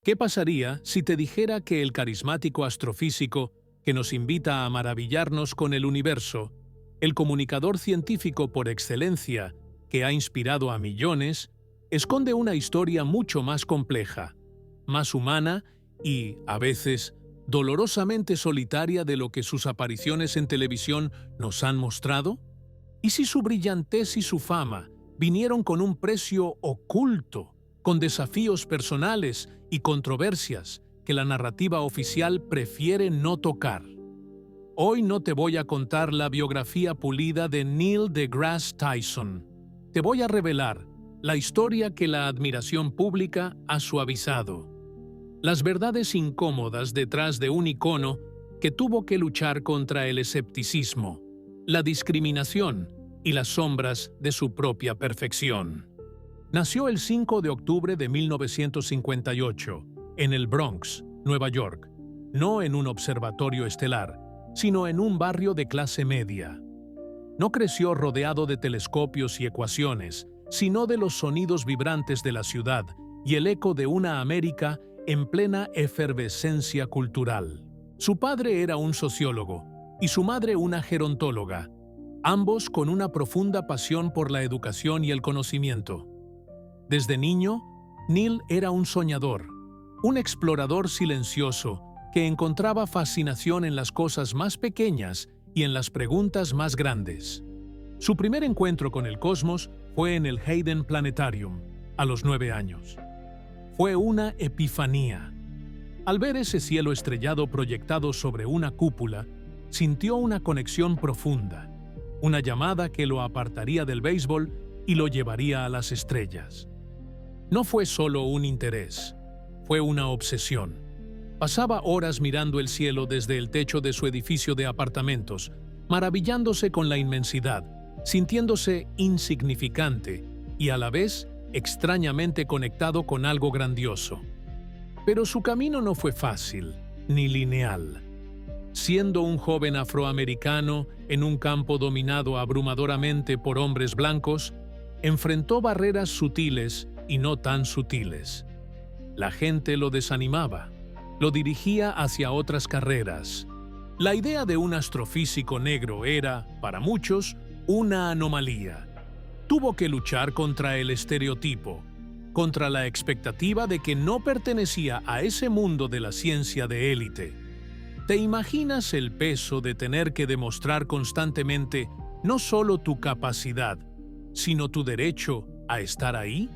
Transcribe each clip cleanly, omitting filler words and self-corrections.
¿Qué pasaría si te dijera que el carismático astrofísico que nos invita a maravillarnos con el universo, el comunicador científico por excelencia que ha inspirado a millones, esconde una historia mucho más compleja, más humana y, a veces, dolorosamente solitaria de lo que sus apariciones en televisión nos han mostrado? ¿Y si su brillantez y su fama vinieron con un precio oculto, con desafíos personales y controversias que la narrativa oficial prefiere no tocar? Hoy no te voy a contar la biografía pulida de Neil deGrasse Tyson. Te voy a revelar la historia que la admiración pública ha suavizado. Las verdades incómodas detrás de un icono que tuvo que luchar contra el escepticismo, la discriminación y las sombras de su propia perfección. Nació el 5 de octubre de 1958, en el Bronx, Nueva York, no en un observatorio estelar, sino en un barrio de clase media. No creció rodeado de telescopios y ecuaciones, sino de los sonidos vibrantes de la ciudad y el eco de una América en plena efervescencia cultural. Su padre era un sociólogo y su madre una gerontóloga, ambos con una profunda pasión por la educación y el conocimiento. Desde niño, Neil era un soñador, un explorador silencioso que encontraba fascinación en las cosas más pequeñas y en las preguntas más grandes. Su primer encuentro con el cosmos fue en el Hayden Planetarium, a los 9 años. Fue una epifanía. Al ver ese cielo estrellado proyectado sobre una cúpula, sintió una conexión profunda, una llamada que lo apartaría del béisbol y lo llevaría a las estrellas. No fue solo un interés, fue una obsesión. Pasaba horas mirando el cielo desde el techo de su edificio de apartamentos, maravillándose con la inmensidad, sintiéndose insignificante y a la vez extrañamente conectado con algo grandioso. Pero su camino no fue fácil, ni lineal. Siendo un joven afroamericano en un campo dominado abrumadoramente por hombres blancos, enfrentó barreras sutiles y no tan sutiles. La gente lo desanimaba, lo dirigía hacia otras carreras. La idea de un astrofísico negro era, para muchos, una anomalía. Tuvo que luchar contra el estereotipo, contra la expectativa de que no pertenecía a ese mundo de la ciencia de élite. ¿Te imaginas el peso de tener que demostrar constantemente no solo tu capacidad, sino tu derecho a estar ahí?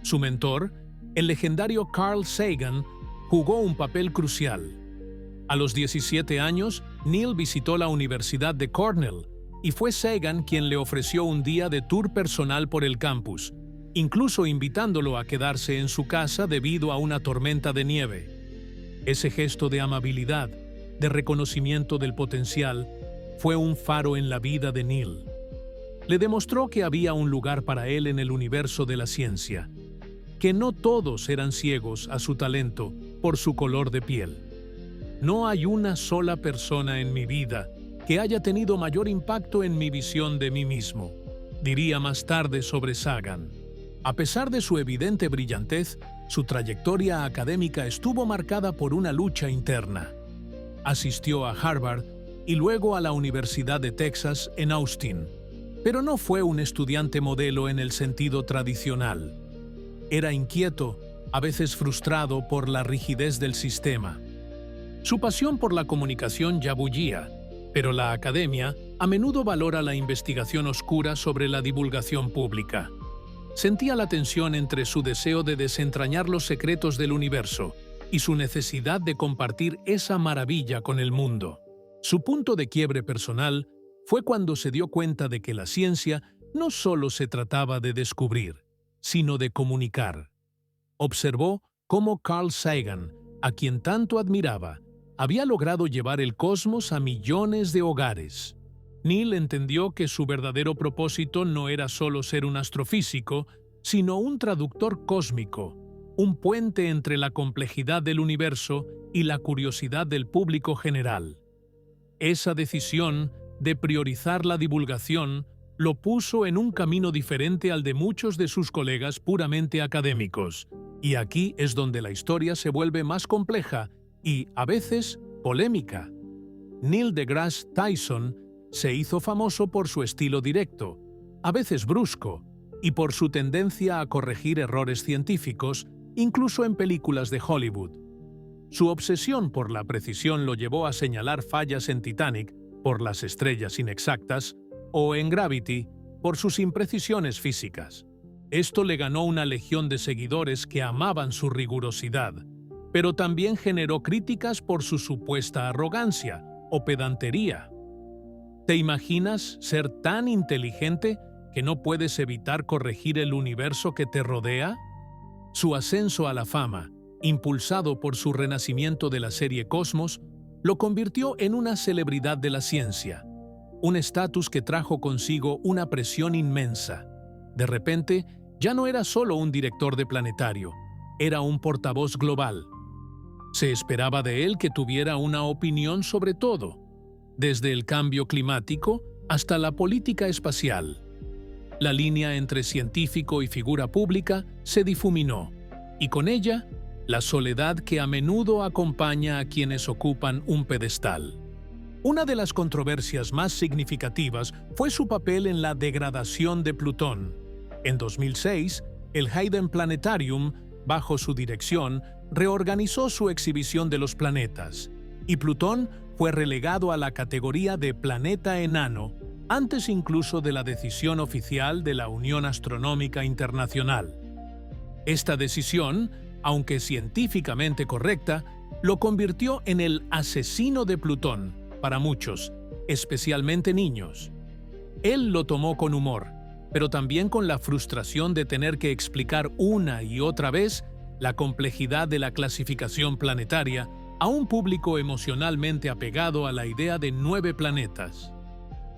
Su mentor, el legendario Carl Sagan, jugó un papel crucial. A los 17 años, Neil visitó la Universidad de Cornell y fue Sagan quien le ofreció un día de tour personal por el campus, incluso invitándolo a quedarse en su casa debido a una tormenta de nieve. Ese gesto de amabilidad, de reconocimiento del potencial, fue un faro en la vida de Neil. Le demostró que había un lugar para él en el universo de la ciencia, que no todos eran ciegos a su talento por su color de piel. No hay una sola persona en mi vida que haya tenido mayor impacto en mi visión de mí mismo, diría más tarde sobre Sagan. A pesar de su evidente brillantez, su trayectoria académica estuvo marcada por una lucha interna. Asistió a Harvard y luego a la Universidad de Texas en Austin, pero no fue un estudiante modelo en el sentido tradicional. Era inquieto, a veces frustrado por la rigidez del sistema. Su pasión por la comunicación ya bullía, pero la academia a menudo valora la investigación oscura sobre la divulgación pública. Sentía la tensión entre su deseo de desentrañar los secretos del universo y su necesidad de compartir esa maravilla con el mundo. Su punto de quiebre personal fue cuando se dio cuenta de que la ciencia no solo se trataba de descubrir, sino de comunicar. Observó cómo Carl Sagan, a quien tanto admiraba, había logrado llevar el cosmos a millones de hogares. Neil entendió que su verdadero propósito no era solo ser un astrofísico, sino un traductor cósmico, un puente entre la complejidad del universo y la curiosidad del público general. Esa decisión de priorizar la divulgación lo puso en un camino diferente al de muchos de sus colegas puramente académicos. Y aquí es donde la historia se vuelve más compleja y, a veces, polémica. Neil deGrasse Tyson se hizo famoso por su estilo directo, a veces brusco, y por su tendencia a corregir errores científicos, incluso en películas de Hollywood. Su obsesión por la precisión lo llevó a señalar fallas en Titanic por las estrellas inexactas o en Gravity por sus imprecisiones físicas. Esto le ganó una legión de seguidores que amaban su rigurosidad, pero también generó críticas por su supuesta arrogancia o pedantería. ¿Te imaginas ser tan inteligente que no puedes evitar corregir el universo que te rodea? Su ascenso a la fama, impulsado por su renacimiento de la serie Cosmos, lo convirtió en una celebridad de la ciencia, un estatus que trajo consigo una presión inmensa. De repente, ya no era solo un director de planetario, era un portavoz global. Se esperaba de él que tuviera una opinión sobre todo, desde el cambio climático hasta la política espacial. La línea entre científico y figura pública se difuminó, y con ella, la soledad que a menudo acompaña a quienes ocupan un pedestal. Una de las controversias más significativas fue su papel en la degradación de Plutón. En 2006, el Hayden Planetarium, bajo su dirección, reorganizó su exhibición de los planetas, y Plutón fue relegado a la categoría de planeta enano, antes incluso de la decisión oficial de la Unión Astronómica Internacional. Esta decisión, aunque científicamente correcta, lo convirtió en el asesino de Plutón para muchos, especialmente niños. Él lo tomó con humor, pero también con la frustración de tener que explicar una y otra vez la complejidad de la clasificación planetaria a un público emocionalmente apegado a la idea de 9 planetas.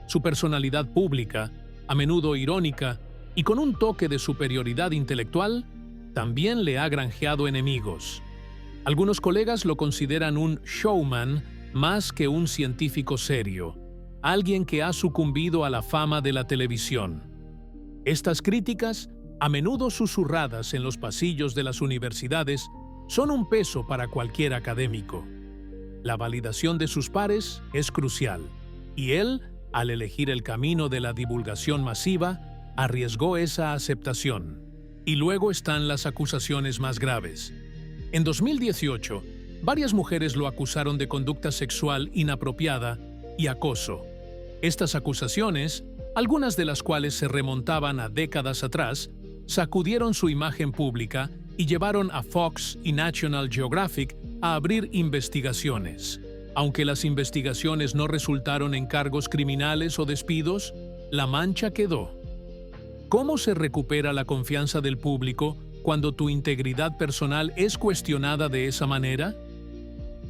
Su personalidad pública, a menudo irónica y con un toque de superioridad intelectual, también le ha granjeado enemigos. Algunos colegas lo consideran un showman más que un científico serio, alguien que ha sucumbido a la fama de la televisión. Estas críticas, a menudo susurradas en los pasillos de las universidades, son un peso para cualquier académico. La validación de sus pares es crucial, y él, al elegir el camino de la divulgación masiva, arriesgó esa aceptación. Y luego están las acusaciones más graves. En 2018, varias mujeres lo acusaron de conducta sexual inapropiada y acoso. Estas acusaciones, algunas de las cuales se remontaban a décadas atrás, sacudieron su imagen pública y llevaron a Fox y National Geographic a abrir investigaciones. Aunque las investigaciones no resultaron en cargos criminales o despidos, la mancha quedó. ¿Cómo se recupera la confianza del público cuando tu integridad personal es cuestionada de esa manera?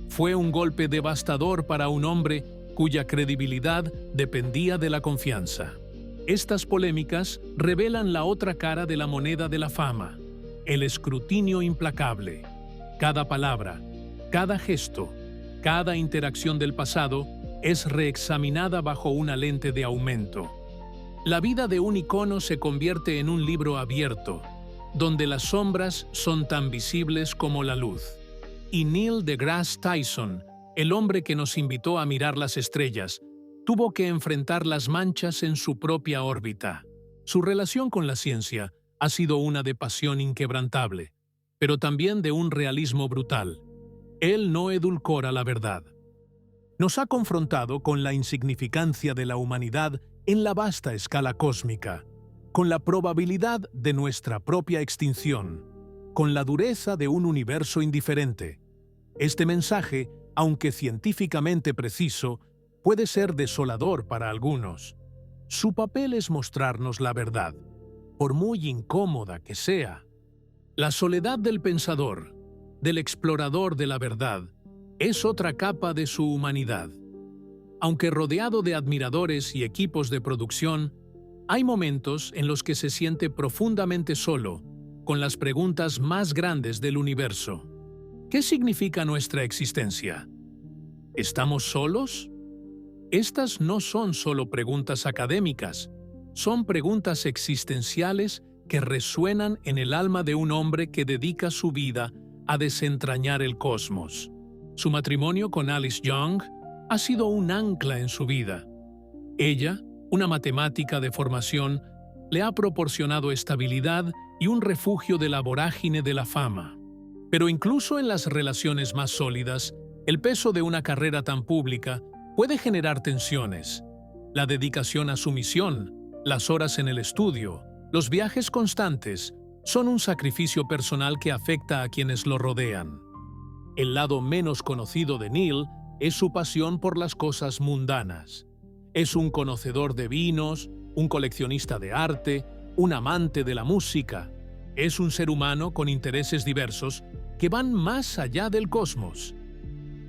Fue un golpe devastador para un hombre cuya credibilidad dependía de la confianza. Estas polémicas revelan la otra cara de la moneda de la fama, el escrutinio implacable. Cada palabra, cada gesto, cada interacción del pasado es reexaminada bajo una lente de aumento. La vida de un icono se convierte en un libro abierto, donde las sombras son tan visibles como la luz. Y Neil deGrasse Tyson, el hombre que nos invitó a mirar las estrellas, tuvo que enfrentar las manchas en su propia órbita. Su relación con la ciencia ha sido una de pasión inquebrantable, pero también de un realismo brutal. Él no edulcora la verdad. Nos ha confrontado con la insignificancia de la humanidad en la vasta escala cósmica, con la probabilidad de nuestra propia extinción, con la dureza de un universo indiferente. Este mensaje, aunque científicamente preciso, puede ser desolador para algunos. Su papel es mostrarnos la verdad, por muy incómoda que sea. La soledad del pensador, del explorador de la verdad, es otra capa de su humanidad. Aunque rodeado de admiradores y equipos de producción, hay momentos en los que se siente profundamente solo, con las preguntas más grandes del universo. ¿Qué significa nuestra existencia? ¿Estamos solos? Estas no son solo preguntas académicas, Son preguntas existenciales que resuenan en el alma de un hombre que dedica su vida a desentrañar el cosmos. Su matrimonio con Alice Young ha sido un ancla en su vida. Ella, una matemática de formación, le ha proporcionado estabilidad y un refugio de la vorágine de la fama. Pero incluso en las relaciones más sólidas, el peso de una carrera tan pública puede generar tensiones. La dedicación a su misión, las horas en el estudio, los viajes constantes, son un sacrificio personal que afecta a quienes lo rodean. El lado menos conocido de Neil es su pasión por las cosas mundanas. Es un conocedor de vinos, un coleccionista de arte, un amante de la música. Es un ser humano con intereses diversos que van más allá del cosmos.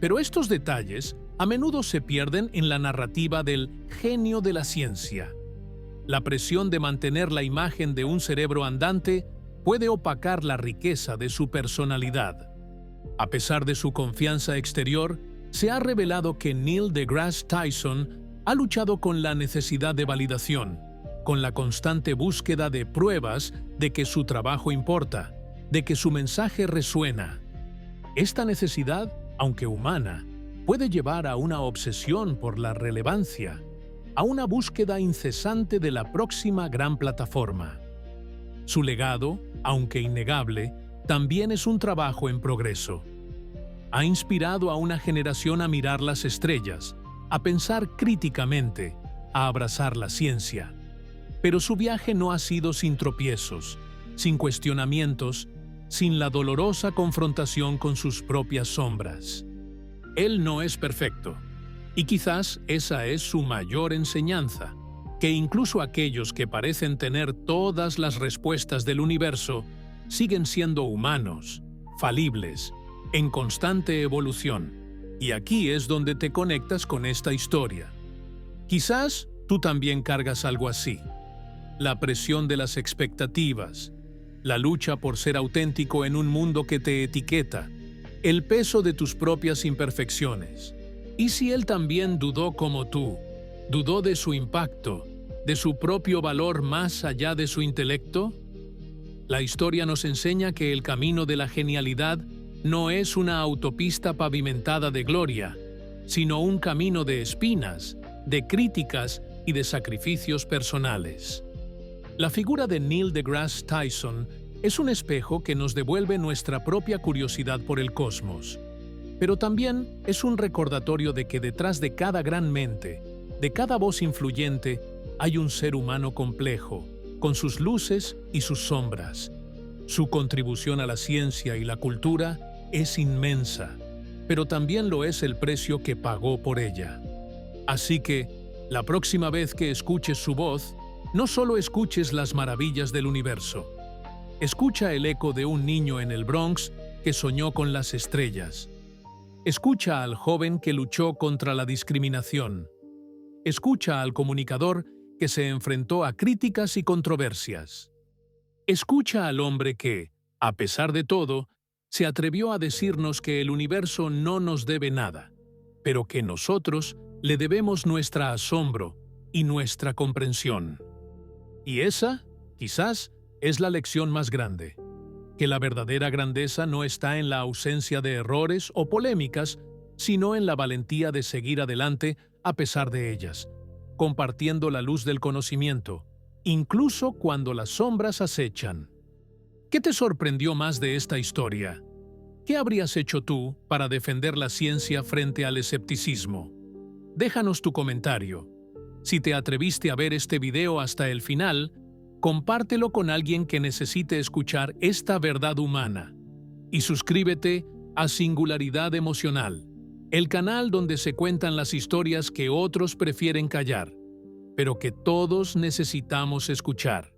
Pero estos detalles a menudo se pierden en la narrativa del genio de la ciencia. La presión de mantener la imagen de un cerebro andante puede opacar la riqueza de su personalidad. A pesar de su confianza exterior, se ha revelado que Neil deGrasse Tyson ha luchado con la necesidad de validación, con la constante búsqueda de pruebas de que su trabajo importa, de que su mensaje resuena. Esta necesidad, aunque humana, puede llevar a una obsesión por la relevancia, a una búsqueda incesante de la próxima gran plataforma. Su legado, aunque innegable, también es un trabajo en progreso. Ha inspirado a una generación a mirar las estrellas, a pensar críticamente, a abrazar la ciencia. Pero su viaje no ha sido sin tropiezos, sin cuestionamientos, sin la dolorosa confrontación con sus propias sombras. Él no es perfecto, y quizás esa es su mayor enseñanza, que incluso aquellos que parecen tener todas las respuestas del universo siguen siendo humanos, falibles, en constante evolución. Y aquí es donde te conectas con esta historia. Quizás tú también cargas algo así. La presión de las expectativas, la lucha por ser auténtico en un mundo que te etiqueta, el peso de tus propias imperfecciones. ¿Y si él también dudó como tú? ¿Dudó de su impacto, de su propio valor más allá de su intelecto? La historia nos enseña que el camino de la genialidad no es una autopista pavimentada de gloria, sino un camino de espinas, de críticas y de sacrificios personales. La figura de Neil deGrasse Tyson es un espejo que nos devuelve nuestra propia curiosidad por el cosmos. Pero también es un recordatorio de que detrás de cada gran mente, de cada voz influyente, hay un ser humano complejo, con sus luces y sus sombras. Su contribución a la ciencia y la cultura es inmensa, pero también lo es el precio que pagó por ella. Así que, la próxima vez que escuches su voz, no solo escuches las maravillas del universo. Escucha el eco de un niño en el Bronx que soñó con las estrellas. Escucha al joven que luchó contra la discriminación. Escucha al comunicador que se enfrentó a críticas y controversias. Escucha al hombre que, a pesar de todo, se atrevió a decirnos que el universo no nos debe nada, pero que nosotros le debemos nuestro asombro y nuestra comprensión. Y esa, quizás, es la lección más grande, que la verdadera grandeza no está en la ausencia de errores o polémicas, sino en la valentía de seguir adelante a pesar de ellas, compartiendo la luz del conocimiento, incluso cuando las sombras acechan. ¿Qué te sorprendió más de esta historia? ¿Qué habrías hecho tú para defender la ciencia frente al escepticismo? Déjanos tu comentario. Si te atreviste a ver este video hasta el final, compártelo con alguien que necesite escuchar esta verdad humana. Y suscríbete a Singularidad Emocional, el canal donde se cuentan las historias que otros prefieren callar, pero que todos necesitamos escuchar.